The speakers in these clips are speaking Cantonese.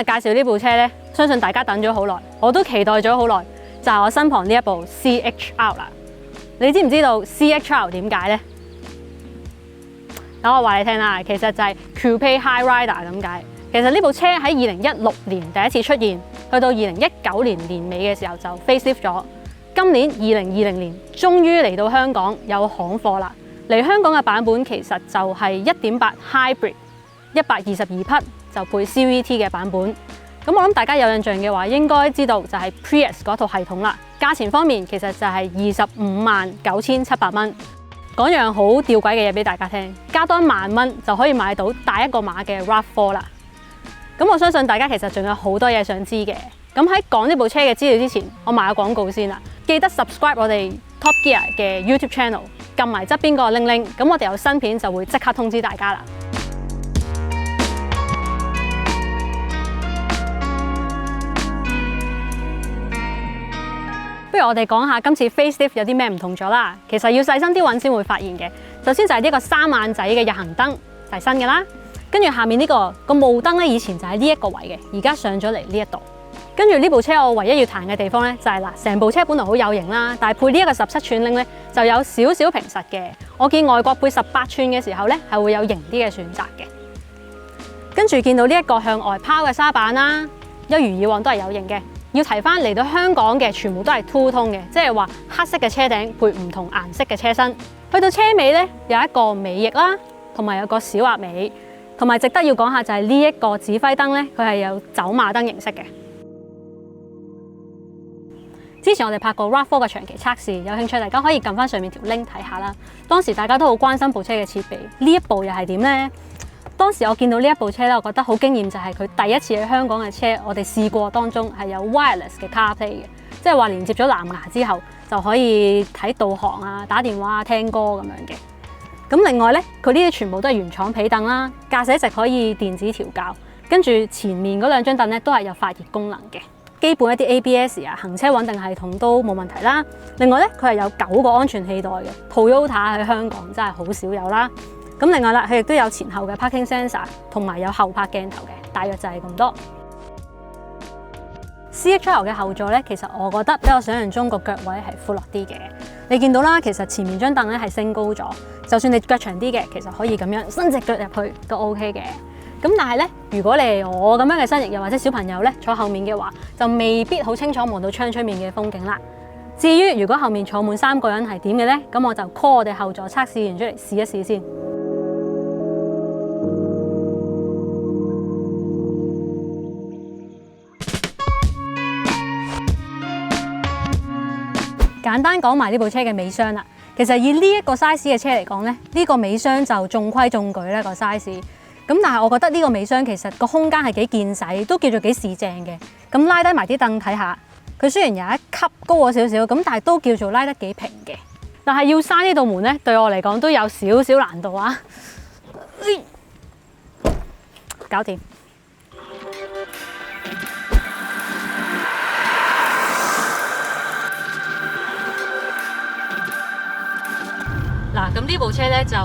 日介紹呢部車咧，相信大家等咗好耐，我都期待咗好耐，就係我身旁呢一部 CHR 啦。你知唔知道 CHR 點解咧？等我話你聽啦，其實就係 Coupe High Rider 咁解。其實呢部車喺2016年第一次出現，去到2019年年尾嘅時候就 facelift 咗。今年2020年終於嚟到香港有行貨啦。嚟香港嘅版本其實就係 1.8 Hybrid 122匹就配 CVT 嘅版本。咁我諗大家有印象嘅話，應該知道就係 Prius 嗰套系統啦。價錢方面其實就係259700蚊。講樣好吊詭嘅嘢俾大家聽，加多1萬蚊就可以買到大一個碼嘅 RAV4 啦。咁我相信大家其實仲有好多嘢想知嘅。咁喺講呢部車嘅資料之前，我賣個廣告先啦。記得 subscribe 我哋 Top Gear 嘅 YouTube channel， 撳埋側邊個鈴鈴，咁我哋有新片就會即刻通知大家啦。不如我哋講下今次 facelift 有啲咩唔同咗啦。其實要細心啲揾先會發現嘅。首先就係呢個3眼仔嘅日行燈就係新嘅啦。跟住下面呢個霧燈咧，以前就喺呢一個位嘅，而家上咗嚟呢一度。跟住呢部車我唯一要彈嘅地方咧，就係嗱，成部車本來好有型啦，但係配呢一個17寸鈴咧，就有少少平實嘅。我見外國配18寸嘅時候咧，係會有型啲嘅選擇嘅。跟住見到呢一個向外拋嘅沙板啦，一如以往都係有型嘅。要提翻嚟到香港嘅全部都係 Two Tone嘅，即係話黑色嘅車頂配唔同顏色嘅車身。去到車尾咧，有一個尾翼啦，同埋有個小鴨尾，同埋值得要講下就係呢一個指揮燈咧，佢係有走馬燈形式嘅。之前我哋拍過 RAV4 嘅長期測試，有興趣大家可以撳翻上面條 link 睇下啦。當時大家都好關心部車嘅設備，呢一部又係點呢？當時我見到呢一部車咧，我覺得好驚豔，就係佢第一次喺香港嘅車，我哋試過當中係有 wireless 嘅 CarPlay 嘅，即係話連接咗藍牙之後就可以睇導航啊、打電話啊、聽歌咁樣嘅。咁另外咧，佢呢啲全部都係原廠皮凳啦，駕駛席可以電子調校，跟住前面嗰兩張凳咧都係有發熱功能嘅。基本一啲 ABS 啊、行車穩定系統都冇問題啦。另外咧，佢係有9個安全氣袋嘅 ，Toyota 喺香港真係好少有啦。咁另外啦，佢亦都有前後嘅 parking sensor， 同埋有後拍鏡頭嘅，大約就係咁多。CHR 嘅後座咧，其實我覺得比我想象中個腳位係闊落啲嘅。你見到啦，其實前面張凳咧係升高咗，就算你腳長啲嘅，其實可以咁樣伸隻腳入去都 OK 嘅。咁但係咧，如果你係我咁樣嘅身形，又或者小朋友咧坐後面嘅話，就未必好清楚望到窗出面嘅風景啦。至於如果後面坐滿3個人係點嘅咧，咁我就 call 我哋後座測試員出嚟試一試先。簡單講埋呢部車嘅尾箱啦。其實以呢一個 size 嘅車嚟講咧，呢個尾箱就中規中矩咧個 size。咁但係我覺得呢個尾箱其實個空間係幾見使，都叫做幾市正嘅。咁拉低埋啲凳睇下，佢雖然有一級高咗少少，咁但係都叫做拉得幾平嘅。但係要閂呢道門咧，對我嚟講都有少少難度啊！搞掂。嗱，咁呢部車咧就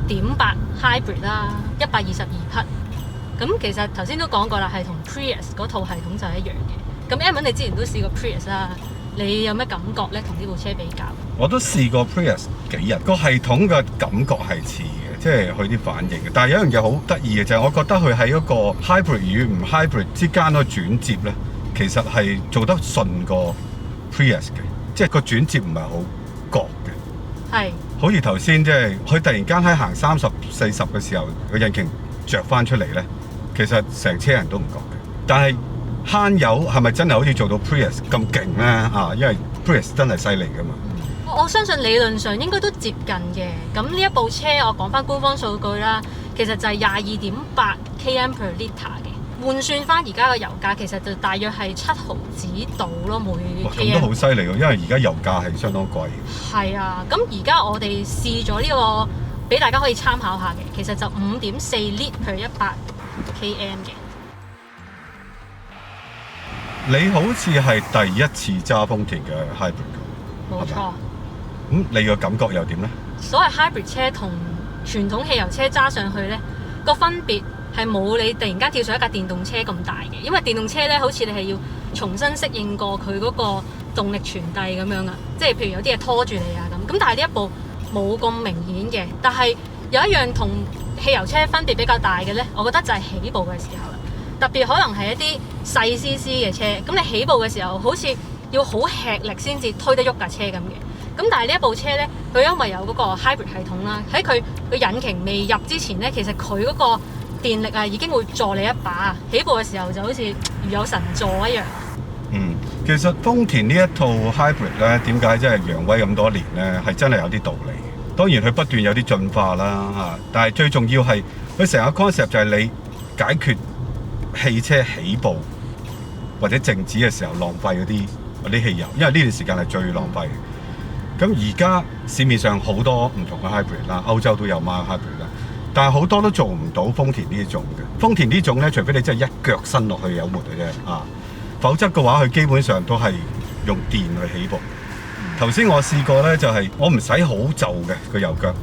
1.8 Hybrid 啦，122匹。咁其實頭先都講過啦，係同 Prius 嗰套系統就係一樣嘅。咁 Edmond 你之前都試過 Prius 啦，你有咩感覺咧？同呢部車比較？我都試過 Prius 幾日，個系統嘅感覺係似嘅，即係佢啲反應嘅。但係有一樣嘢好得意嘅就係，我覺得佢喺嗰個 Hybrid 與唔 Hybrid 之間嗰個轉接咧，其實係做得順過 Prius 嘅，即係個轉接唔係好覺嘅。係。好似頭先即係佢突然間喺行30、40嘅時候，個引擎着翻出嚟咧，其實成車人都唔覺嘅。但係慳油係咪真係好似做到 Prius 咁勁咧？啊，因為 Prius 真係犀利噶嘛。我相信理論上應該都接近嘅。咁呢一部車我講翻官方數據啦，其實就係22.8 km/L 嘅。換算翻而家嘅油價，其實就大約係7毫子到咯，每 km。咁都好犀利喎，因為而家油價係相當貴。係啊，咁而家我哋試咗呢個，俾大家可以參考下嘅，其實就5.4 Lit/100 km 嘅。你好似係第一次揸豐田嘅 Hybrid 冇錯。咁你個感覺又點咧？所謂 Hybrid 車同傳統汽油車揸上去咧，個分別係冇你突然間跳上一架電動車咁大嘅，因為電動車咧好似你係要重新適應過佢嗰個動力傳遞咁樣啊，即係譬如有啲嘢拖住你啊咁。咁但係呢一部冇咁明顯嘅，但係有一樣同汽油車分別比較大嘅咧，我覺得就係起步嘅時候啦。特別可能係一啲細 CC 嘅車，咁你起步嘅時候好似要好吃力先至推得喐架車咁嘅。咁但係呢一部車咧，佢因為有嗰個 hybrid 系統啦，喺佢個引擎未入之前咧，其實佢嗰個電力啊已經會助你一把，起步嘅時候就好似如有神助一樣。其實豐田呢一套 hybrid 咧，點解真係揚威咁多年咧，係真係有啲道理嘅。當然佢不斷有啲進化啦嚇，但係最重要係佢成個 concept 就係你解決汽車起步或者靜止嘅時候浪費嗰啲汽油，因為呢段時間係最浪費嘅。咁而家市面上好多唔同嘅 hybrid 啦，歐洲都有 mild hybrid 啦，但係好多都做唔到豐田呢種嘅。豐田呢種咧，除非你真係一腳伸落去油門嘅啫啊，否則嘅話佢基本上都係用電去起步。頭先我試過咧，就係我唔使好就嘅個油腳，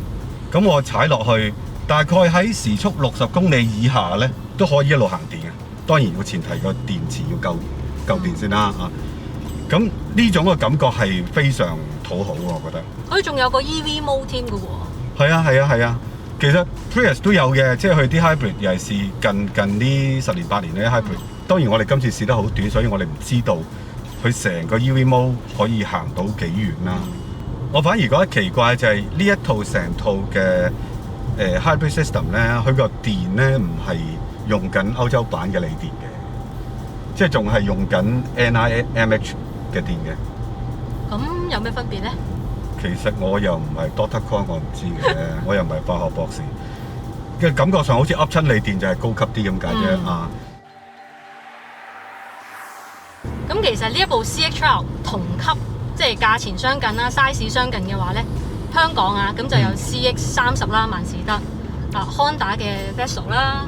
咁我踩落去大概喺時速60公里以下咧，都可以一路行電嘅。當然個前提個電池要夠電先啦啊。咁呢種嘅感覺係非常討好喎，我覺得。佢仲有個 EV mode 添嘅喎。係啊，其實 Prius 都有嘅，即係佢啲 hybrid，尤其是近呢10年8年呢啲 hybrid。當然我哋今次試得好短，所以我哋唔知道佢成個 EV mode 可以行到幾遠啦。我反而覺得奇怪就係呢一套成套嘅hybrid system 咧，佢個電咧唔係用緊歐洲版嘅鋰電嘅，即係仲係用緊 NIMH 嘅電嘅。咁有咩分別咧？其實我又唔係 Doctor Kong， 我唔知嘅，我又唔係化學博士。嘅感覺上好似噏親鋰電就係高級啲咁解啫啊！咁其實呢一部 CX-5 同級，即係價錢相近啦、size 相近嘅話咧，香港啊咁就有 CX-30啦、萬事得啊、Honda 嘅 Vezel 啦，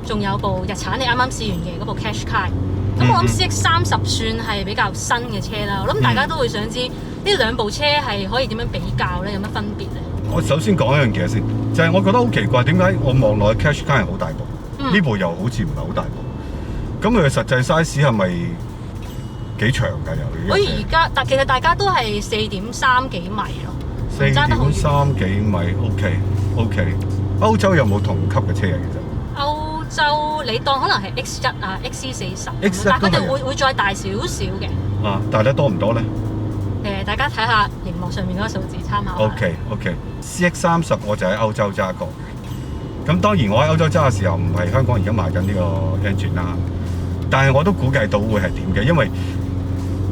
仲有部日產你啱啱試完嘅嗰部 Qashqai。咁我諗 CX-30 算係比較新嘅車啦，我諗大家都會想知呢兩部車係可以點樣比較咧，有乜分別咧？我首先講一樣嘢先，就係我覺得好奇怪，點解我望落去 Qashqai 係好大部，呢部又好似唔係好大部，咁佢嘅實際 size 係咪幾長㗎？又而家，但其實大家都係4.3幾米咯，4.3幾米 ，OK。歐洲有冇同級嘅車啊？其實歐洲你當可能係 X1啊、XC40，但係佢哋會再大少少嘅。啊，大得多唔多咧？大家睇下熒幕上面嗰個數字參考。OK。CX-30 我就喺歐洲揸過嘅。咁當然我喺歐洲揸嘅時候唔係香港而家賣緊呢個 engine 啦，但係我都估計到會係點嘅，因為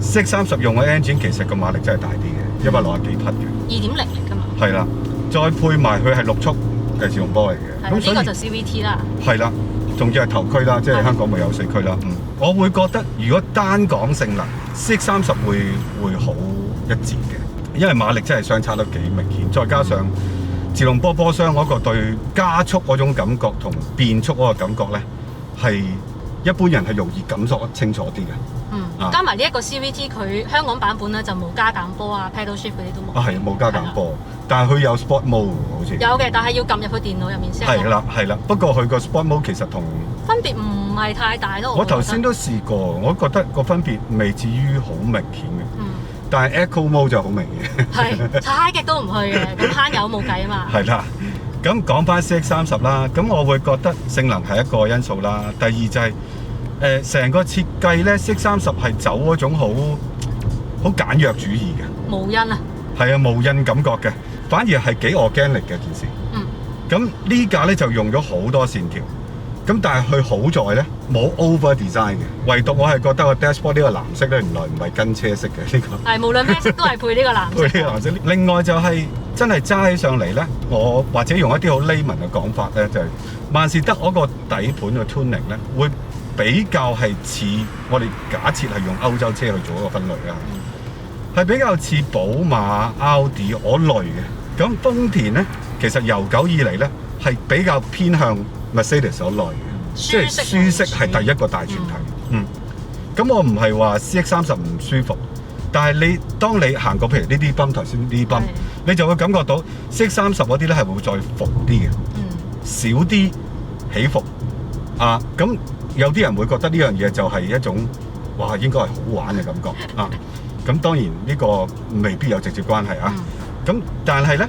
CX-30 用嘅 engine 其實個馬力真係大啲嘅，160幾匹嘅。2.0嚟㗎嘛。係啦，再配埋佢係6速嘅自動波嚟嘅。咁呢個就 CVT 啦。係啦，仲要係頭驅啦，即係香港咪有4驅啦。我會覺得如果單講性能，CX-30 會好一截嘅，因為馬力真係相差得幾明顯，再加上自動波箱嗰個對加速嗰種感覺同變速嗰個感覺咧，係一般人係容易感受得清楚啲嘅。加埋呢一個 CVT， 佢香港版本咧就冇加減波啊、pedal shift 嗰啲都冇。係冇加減波，但係佢有 Sport Mode 好似。有嘅，但係要撳入去電腦入面先。係啦，不過佢個 Sport Mode 其實同分別唔係太大咯。我頭先都試過，我覺得個分別未至於好明顯嘅。但係 Eco Mode 就好明顯。係，踩極都唔去嘅，咁慳油冇計啊嘛。係啦，咁講翻 CX-30 啦，咁我會覺得性能係一個因素啦。第二就係成個設計咧 ，CX-30 係走嗰種好簡約主義嘅。無印啊。係啊，無印感覺嘅，反而係幾 organic 嘅件事。咁呢架咧就用咗好多線條。咁但係佢好在咧冇 over design 嘅，唯獨我係覺得個 dashboard 呢個藍色咧原來唔係跟車色嘅呢個。係無論咩色都係配呢個藍色。配呢個藍色。另外就係真係揸起上嚟咧，我或者用一啲好 layman 嘅講法咧，就係萬事得嗰個底盤嘅 tuning 咧，會比較係似我哋假設係用歐洲車去做一個分類啦，係比較似寶馬、奧迪嗰類嘅。咁豐田咧，其實由久以嚟咧係比較偏向Mercedes 所內嘅，即係舒適係第一個大前提。咁我唔係話 CX-30 唔舒服，但係當你行過譬如呢啲泵頭先呢啲泵，你就會感覺到 CX-30 嗰啲咧係會再伏啲嘅，少啲起伏，啊，咁有啲人會覺得呢樣嘢就係一種哇應該係好玩嘅感覺啊。咁當然呢個未必有直接關係啊。咁但係咧，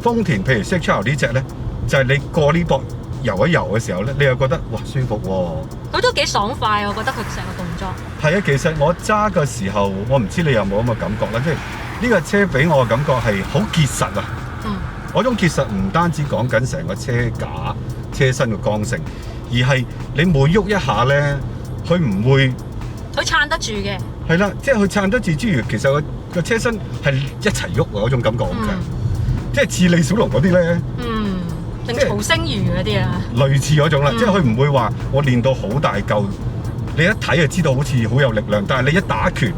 豐田譬如 CHR 呢隻咧，就係、是、你過呢膊遊一遊嘅時候咧，你又覺得哇舒服喎。佢都幾爽快，我覺得佢成個動作。係啊，其實我揸嘅時候，我唔知你有冇咁嘅感覺啦，即係呢個車俾我嘅感覺係好結實啊。嗰種結實唔單止講緊成個車架、車身嘅剛性，而係你每喐一下咧，佢唔會佢撐得住嘅。係啦，即係佢撐得住之餘，其實個車身係一齊喐嗰種感覺好強，即係似李小龍嗰啲咧。定曹星如嗰啲啊，類似嗰種啦，即係佢唔會話我練到好大嚿，你一睇就知道好似好有力量，但係你一打拳，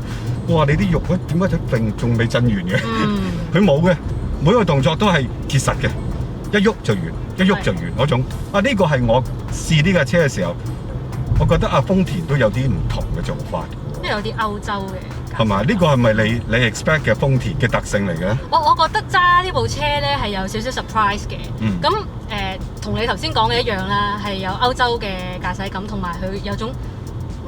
哇！你啲肉咧點解仲未震完嘅？佢冇嘅，每個動作都係結實嘅，一喐就完，一喐就完嗰種。啊，呢個係我試呢架車嘅時候，我覺得啊豐田都有啲唔同嘅做法。即係有啲歐洲嘅。係咪？呢個係咪你 expect 嘅豐田嘅特性嚟嘅咧？我覺得揸呢部車咧係有少少 surprise 嘅。咁同你頭先講嘅一樣啦，係有歐洲嘅駕駛感，同埋佢有種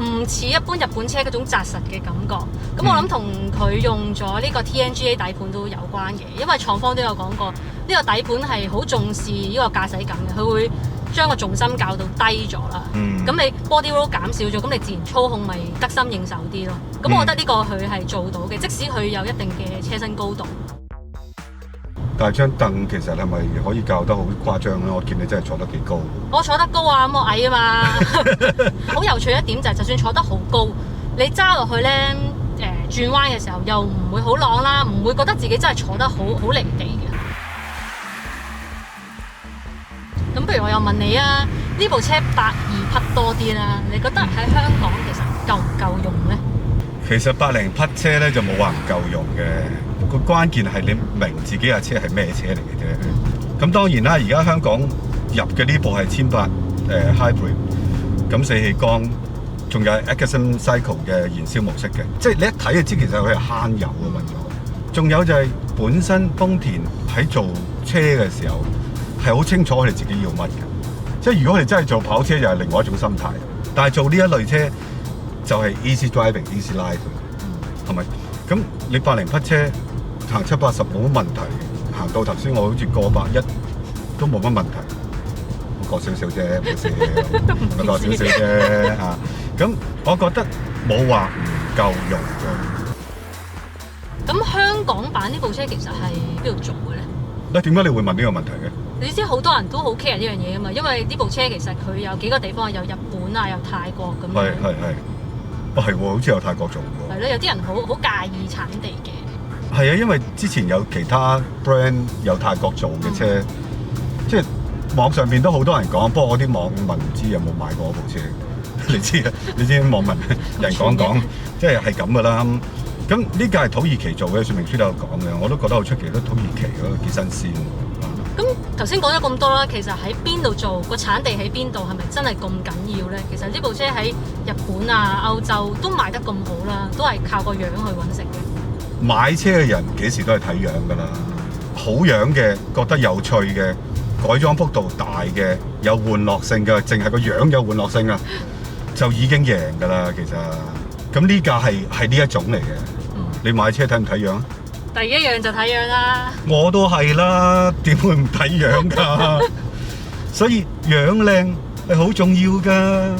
唔似一般日本車嗰種紮實嘅感覺。咁我諗同佢用咗呢個 TNGA 底盤都有關嘅，因為廠方都有講過，呢個底盤係好重視呢個駕駛感嘅，佢會將個重心較到低咗啦。咁你 body roll 減少咗，咁你自然操控咪得心應手啲咯。咁我覺得呢個佢係做到嘅，即使佢有一定嘅車身高度。但係張凳其實係咪可以較得好誇張咧？我見你真係坐得幾高。我坐得高啊，咁我矮啊嘛。好有趣一點就係，就算坐得好高，你揸落去咧，轉彎嘅時候又唔會好浪啦，唔會覺得自己真係坐得好離地嘅。咁不如我又問你啊，呢部車120匹多啲啦，你覺得喺香港其實夠唔夠用咧？其實100匹車咧就冇話唔夠用嘅，個關鍵係你明自己架車係咩車嚟嘅啫。咁當然啦，而家香港入嘅呢部係1800hybrid， 咁4氣缸，仲有 Atkinson Cycle 嘅燃燒模式嘅，即係你一睇就知其實佢係慳油嘅運咗。仲有就係本身豐田喺做車嘅時候係好清楚佢哋自己要乜嘅，即係如果佢哋真係做跑車，就係另外一種心態。但係做呢一類車就係 easy driving、easy life， 係咪？咁你100匹車行780冇乜問題，行到頭先我好似過110都冇乜問題，過少少啫，冇事，過少少啫嚇。咁我覺得冇話唔夠用嘅。咁香港版呢部車其實係邊度做嘅咧？點解你會問呢個問題嘅？你知好多人都好 care 呢樣嘢啊嘛，因為呢部車其實佢有幾個地方，有日本啊，有泰國咁樣。係喎，好似有泰國做喎。係咯，有啲人好介意產地嘅。係啊，因為之前有其他 brand 有泰國做嘅車，即係網上邊都好多人講，不過我啲網民唔知有冇買過部車。你知啊？你知網民人講，即係咁噶啦。咁呢架係土耳其做嘅，說明書都有講嘅，我都覺得好出奇，都土耳其咯，幾新鮮。咁頭先講咗咁多啦，其實喺邊度做，個產地喺邊度，係咪真係咁緊要咧？其實呢部車喺日本啊、歐洲都賣得咁好啦，都係靠個樣去揾食嘅。買車嘅人幾時都係睇樣噶啦，好樣嘅，覺得有趣嘅，改裝幅度大嘅，有玩樂性嘅，淨係個樣有玩樂性啊，就已經贏噶啦。其實咁呢架係呢一種嚟嘅。你買車睇唔睇樣啊？第一樣就睇樣啦。我都係啦，點會唔睇樣㗎？所以樣靚係好重要㗎。